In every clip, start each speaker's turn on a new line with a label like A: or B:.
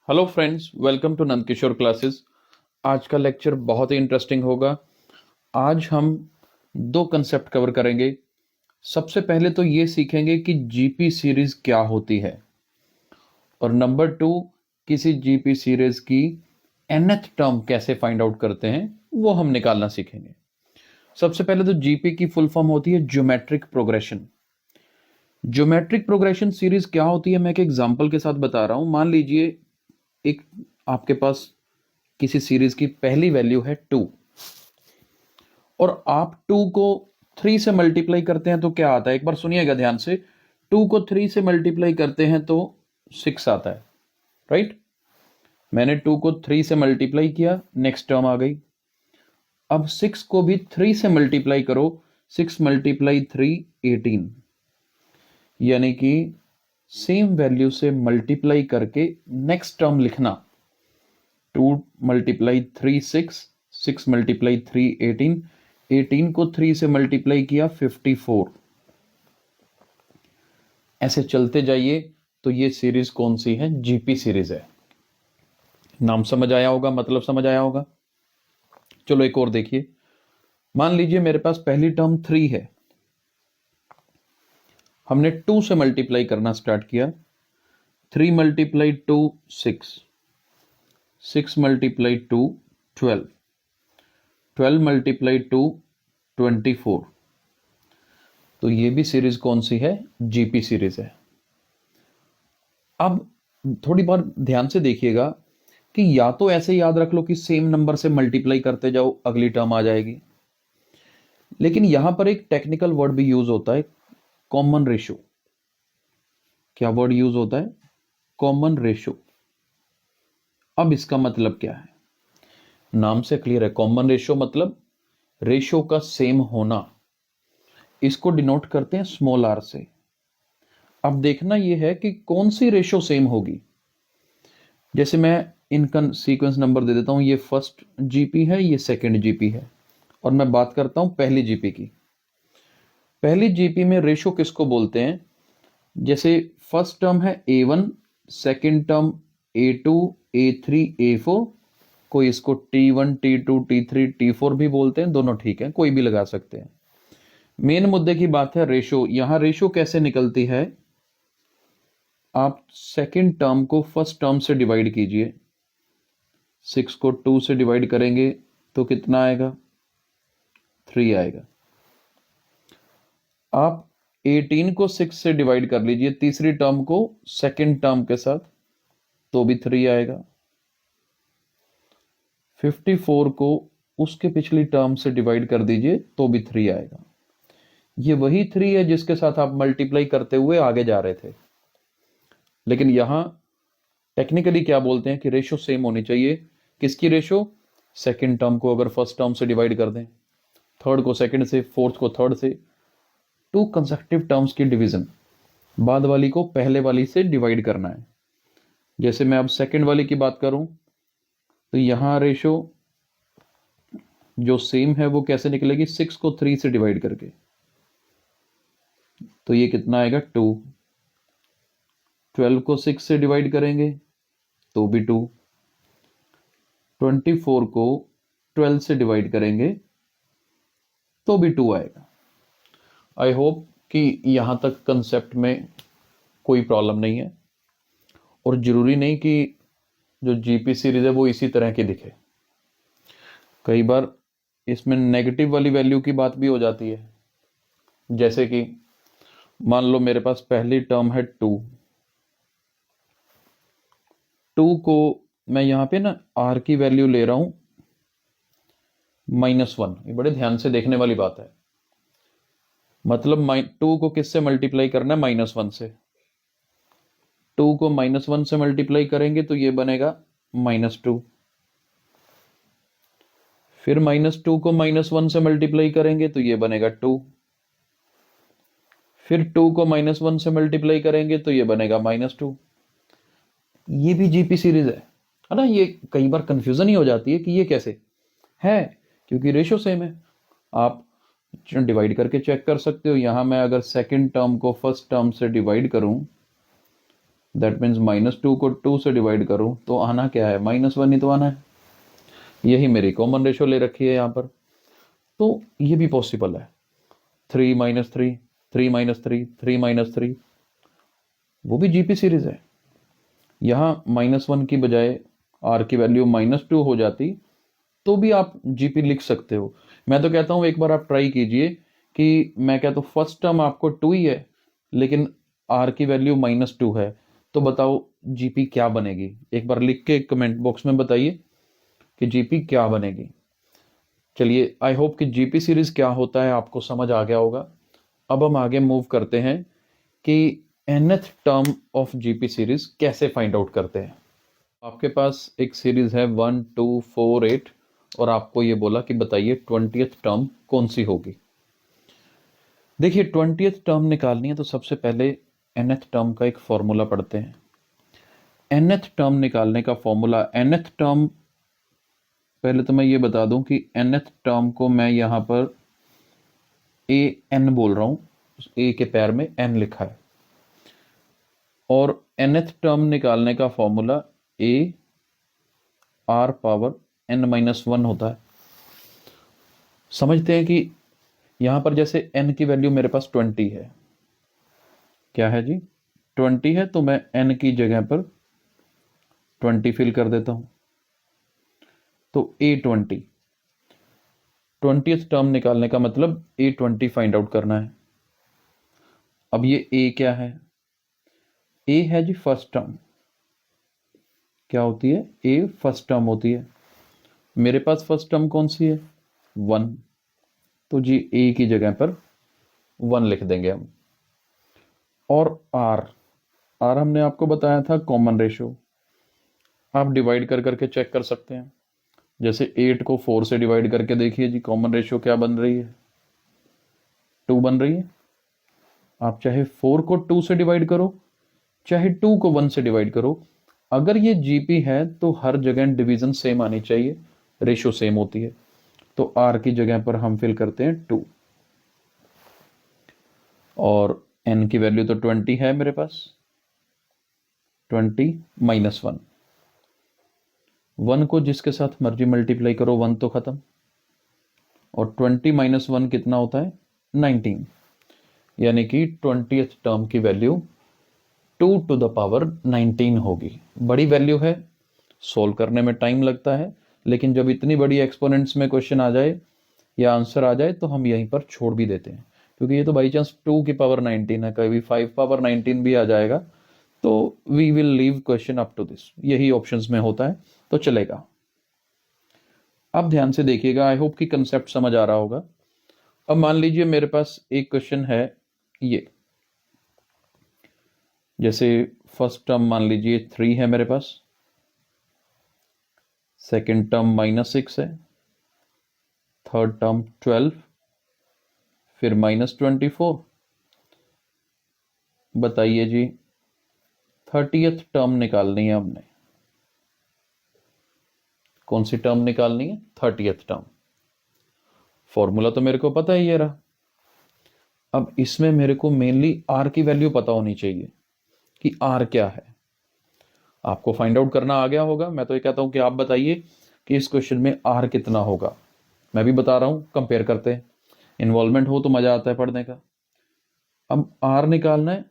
A: Hello friends, welcome to Nand Kishore classes. आज का lecture बहुत ही इंटरेस्टिंग होगा। आज हम दो कंसेप्ट कवर करेंगे। सबसे पहले तो ये सीखेंगे कि जीपी सीरीज क्या होती है, और नंबर टू, किसी जीपी सीरीज की nth टर्म कैसे फाइंड आउट करते हैं वो हम निकालना सीखेंगे। सबसे पहले तो जीपी की फुल फॉर्म होती है geometric progression. Geometric progression series क्या होती है मैं एक एग्जांपल के साथ बता रहा हूं। मान लीजिए एक आपके पास किसी सीरीज की पहली वैल्यू है 2, और आप 2 को 3 से मल्टीप्लाई करते हैं तो क्या आता है, एक बार सुनिएगा ध्यान से। 2 को 3 से मल्टीप्लाई करते हैं तो 6 आता है, राइट। मैंने 2 को 3 से मल्टीप्लाई किया, नेक्स्ट टर्म आ गई। अब 6 को भी 3 से मल्टीप्लाई करो, 6 मल्टीप्लाई 3 18, यानी कि सेम वैल्यू से मल्टीप्लाई करके नेक्स्ट टर्म लिखना। 2 मल्टीप्लाई 3 6, 6 मल्टीप्लाई 3 18, 18 को 3 से मल्टीप्लाई किया 54। ऐसे चलते जाइए तो ये सीरीज कौन सी है? जीपी सीरीज है। नाम समझ आया होगा, मतलब समझ आया होगा। चलो एक और देखिए। मान लीजिए मेरे पास पहली टर्म 3 है, हमने 2 से मल्टीप्लाई करना स्टार्ट किया। 3 मल्टीप्लाई 2 6, 6 मल्टीप्लाई 2 12, 12 मल्टीप्लाई 2 24। तो ये भी सीरीज कौन सी है? जीपी सीरीज है। अब थोड़ी बार ध्यान से देखिएगा कि या तो ऐसे याद रख लो कि सेम नंबर से मल्टीप्लाई करते जाओ, अगली टर्म आ जाएगी। लेकिन यहां पर एक टेक्निकल वर्ड भी यूज होता है, कॉमन रेशो। क्या वर्ड यूज होता है? Common ratio. अब इसका मतलब क्या है? नाम से क्लियर है, कॉमन रेशो मतलब रेशो का सेम होना। इसको डिनोट करते हैं स्मॉल आर से। अब देखना यह है कि कौन सी रेशो सेम होगी। जैसे मैं इनका सीक्वेंस नंबर दे देता हूं, ये फर्स्ट जीपी है, ये सेकंड जीपी है, और मैं बात करता हूं पहली जीपी की। पहली जीपी में रेशो किसको बोलते हैं? जैसे फर्स्ट टर्म है A1, second term A2, A3, A4। कोई इसको T1, T2, T3, T4 भी बोलते हैं, दोनों ठीक है, कोई भी लगा सकते हैं। मेन मुद्दे की बात है रेशो। यहां रेशो कैसे निकलती है? आप सेकंड टर्म को फर्स्ट टर्म से डिवाइड कीजिए। 6 को 2 से डिवाइड करेंगे तो कितना आएगा? 3 आएगा। आप 18 को 6 से डिवाइड कर लीजिए तीसरी टर्म को सेकंड टर्म के साथ, तो भी 3 आएगा। 54 को उसके पिछली टर्म से डिवाइड कर दीजिए तो भी 3 आएगा। ये वही 3 है जिसके साथ आप मल्टीप्लाई करते हुए आगे जा रहे थे। लेकिन यहां टेक्निकली क्या बोलते हैं कि रेशो सेम होनी चाहिए। किसकी रेशो? सेकंड टर्म को अगर फर्स्ट टर्म से डिवाइड कर दें, थर्ड को सेकंड से, फोर्थ को थर्ड से, 2 कंसेक्टिव टर्म्स की डिवीजन। बाद वाली को पहले वाली से डिवाइड करना है। जैसे मैं अब सेकंड वाली की बात करूं तो यहां रेशो जो सेम है वो कैसे निकलेगी? 6 को 3 से डिवाइड करके, तो ये कितना आएगा? 2। 12 को 6 से डिवाइड करेंगे तो भी 2। 24 को 12 से डिवाइड करेंगे तो भी 2 आएगा। आई होप कि यहां तक कंसेप्ट में कोई प्रॉब्लम नहीं है, और जरूरी नहीं कि जो जीपी सीरीज है वो इसी तरह की दिखे। कई बार इसमें नेगेटिव वाली वैल्यू की बात भी हो जाती है। जैसे कि मान लो मेरे पास पहली टर्म है 2। 2 को मैं यहां पे ना आर की वैल्यू ले रहा हूं -1। ये बड़े ध्यान से देखने वाली बात है। मतलब 2 को किससे मल्टीप्लाई करना है? -1 से। 2 को -1 से मल्टीप्लाई करेंगे तो ये बनेगा -2। फिर -2 को -1 से मल्टीप्लाई करेंगे तो ये बनेगा 2। फिर 2 को -1 से मल्टीप्लाई करेंगे तो ये बनेगा -2। ये भी जीपी सीरीज है ना। ये कई बार कंफ्यूजन ही हो जाती है कि ये कैसे है, क्योंकि रेशो सेम है। आप डिवाइड करके चेक कर सकते हो। यहां मैं अगर सेकंड टर्म को फर्स्ट टर्म से डिवाइड करूं दैट मीन्स -2 को 2 से डिवाइड करूं तो आना क्या है, -1 ही तो आना है। यही मेरी कॉमन रेशो ले रखी है यहाँ पर, तो ये भी पॉसिबल है। 3 - 3, 3 - 3, 3 - 3, वो भी जीपी सीरीज है। यहाँ -1 की बजाय आर की वैल्यू -2 हो जाती तो भी आप जीपी लिख सकते हो। मैं तो कहता हूं एक बार आप ट्राई कीजिए कि मैं कहता हूं फर्स्ट टर्म आपको 2 ही है लेकिन आर की वैल्यू -2 है, तो बताओ जीपी क्या बनेगी। एक बार लिख के कमेंट बॉक्स में बताइए कि जीपी क्या बनेगी। चलिए, आई होप कि जीपी सीरीज क्या होता है आपको समझ आ गया होगा। अब हम आगे मूव करते हैं कि nth term of GP series कैसे फाइंड आउट करते हैं। आपके पास एक सीरीज है 1 2 4 8 और आपको ये बोला कि बताइए 20th टर्म कौन सी होगी। देखिए 20th टर्म निकालनी है तो सबसे पहले nth टर्म का एक फॉर्मूला पढ़ते हैं। nth टर्म निकालने का फॉर्मूला, nth टर्म, पहले तो मैं ये बता दूं कि nth टर्म को मैं यहां पर ए एन बोल रहा हूं, ए के पैर में एन लिखा है, और nth टर्म निकालने का formula A R power n-1 होता है। समझते हैं कि यहां पर जैसे n की वैल्यू मेरे पास 20 है, क्या है जी 20 है, तो मैं n की जगह पर 20 फिल कर देता हूं, तो A20, 20th टर्म निकालने का मतलब A20 फाइंड आउट करना है। अब ये A क्या है, A है जी फर्स्ट टर्म। क्या होती है, A फर्स्ट टर्म होती है। मेरे पास फर्स्ट टर्म कौन सी है, 1, तो जी A की जगह पर 1 लिख देंगे हम। और R, R हमने आपको बताया था कॉमन रेशो, आप डिवाइड कर करके चेक कर सकते हैं। जैसे 8 को 4 से डिवाइड करके देखिए जी कॉमन रेशो क्या बन रही है, 2 बन रही है। आप चाहे 4 को 2 से डिवाइड करो, चाहे 2 को 1 से डिवाइड करो, अगर ये जीपी है तो हर जगह डिवीजन सेम आनी चाहिए, रेशो सेम होती है। तो आर की जगह पर हम फिल करते हैं 2, और एन की वैल्यू तो 20 है मेरे पास, 20 - 1, 1 को जिसके साथ मर्जी मल्टीप्लाई करो 1 तो खत्म, और 20 - 1 कितना होता है, 19, यानी कि 20th टर्म की वैल्यू 2 टू द पावर 19 होगी। बड़ी वैल्यू है, सोल्व करने में टाइम लगता है, लेकिन जब इतनी बड़ी एक्सपोनेंट्स में क्वेश्चन आ जाए या आंसर आ जाए तो हम यहीं पर छोड़ भी देते हैं, क्योंकि ये तो बाई चांस 2 की पावर 19 है, कभी 5 पावर 19 भी आ जाएगा, तो we will leave question up to this, यही ऑप्शंस में होता है, तो चलेगा। अब ध्यान से देखिएगा, आई होप कि कंसेप्ट समझ आ रहा होगा। अब मान लीजिए मेरे पास एक क्वेश्चन है ये, जैसे फर्स्ट टर्म मान लीजिए 3 है मेरे पास, सेकेंड टर्म -6 है, थर्ड टर्म 12, फिर -24। बताइए जी 30th टर्म निकालनी है हमने, कौन सी टर्म निकालनी है, 30th टर्म। फॉर्मूला तो मेरे को पता ही ये रहा। अब इसमें मेरे को मेनली आर की वैल्यू पता होनी चाहिए कि आर क्या है। आपको फाइंड आउट करना आ गया होगा, मैं तो ये कहता हूं कि आप बताइए कि इस क्वेश्चन में आर कितना होगा। मैं भी बता रहा हूं, कंपेयर करते हैं, इन्वॉल्वमेंट हो तो मजा आता है पढ़ने का। अब आर निकालना है,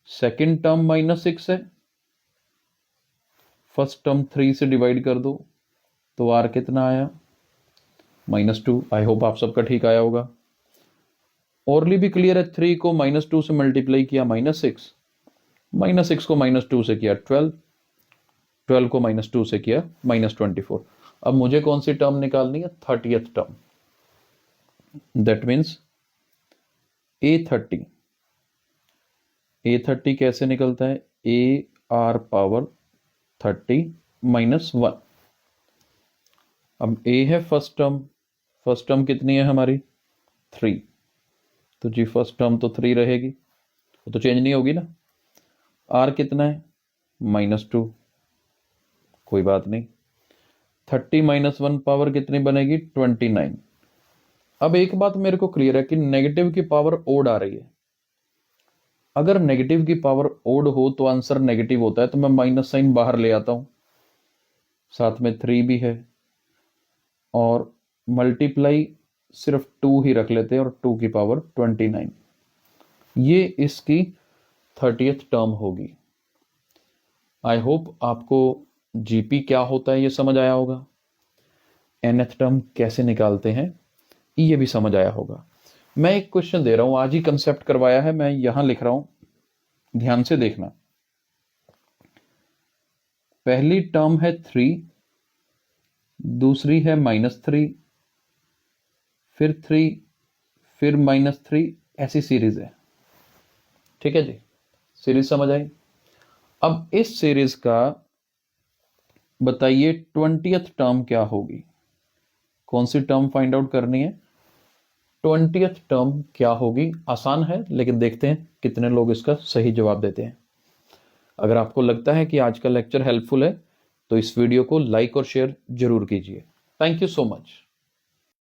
A: सेकेंड टर्म -6 है, फर्स्ट टर्म 3 से डिवाइड कर दो, तो आर कितना आया, -2। आई होप आप सबका ठीक आया होगा। ओरली भी क्लियर है, 3 को -2 से मल्टीप्लाई किया -6, -6 को -2 से किया 12, 12 को -2 से किया -24। अब मुझे कौन सी टर्म निकालनी है, 30th term. That means A30, A30 कैसे निकलता है, ए आर पावर 30 -1। अब A है फर्स्ट टर्म, फर्स्ट टर्म कितनी है हमारी, 3, तो जी फर्स्ट टर्म तो 3 रहेगी, वो तो चेंज नहीं होगी ना। आर कितना है, -2, कोई बात नहीं। 30 - 1 पावर कितनी बनेगी, 29। अब एक बात मेरे को क्लियर है कि नेगेटिव की पावर ओड आ रही है। अगर नेगेटिव की पावर ओड हो तो आंसर नेगेटिव होता है, तो मैं माइनस साइन बाहर ले आता हूं, साथ में 3 भी है, और मल्टीप्लाई सिर्फ 2 ही रख लेते हैं और 2 की पावर 29, ये इसकी 30th टर्म होगी। आई होप आपको जीपी क्या होता है ये समझ आया होगा, nth टर्म कैसे निकालते हैं ये भी समझ आया होगा। मैं एक क्वेश्चन दे रहा हूं, आज ही कंसेप्ट करवाया है, मैं यहां लिख रहा हूं, ध्यान से देखना। पहली टर्म है 3, दूसरी है -3, फिर 3, फिर -3, ऐसी सीरीज है। ठीक है जी, सीरीज समझ आई। अब इस सीरीज का बताइए 20th टर्म क्या होगी, कौन सी टर्म फाइंड आउट करनी है, 20th टर्म क्या होगी। आसान है, लेकिन देखते हैं कितने लोग इसका सही जवाब देते हैं। अगर आपको लगता है कि आज का लेक्चर हेल्पफुल है तो इस वीडियो को लाइक और शेयर जरूर कीजिए। Thank you so much.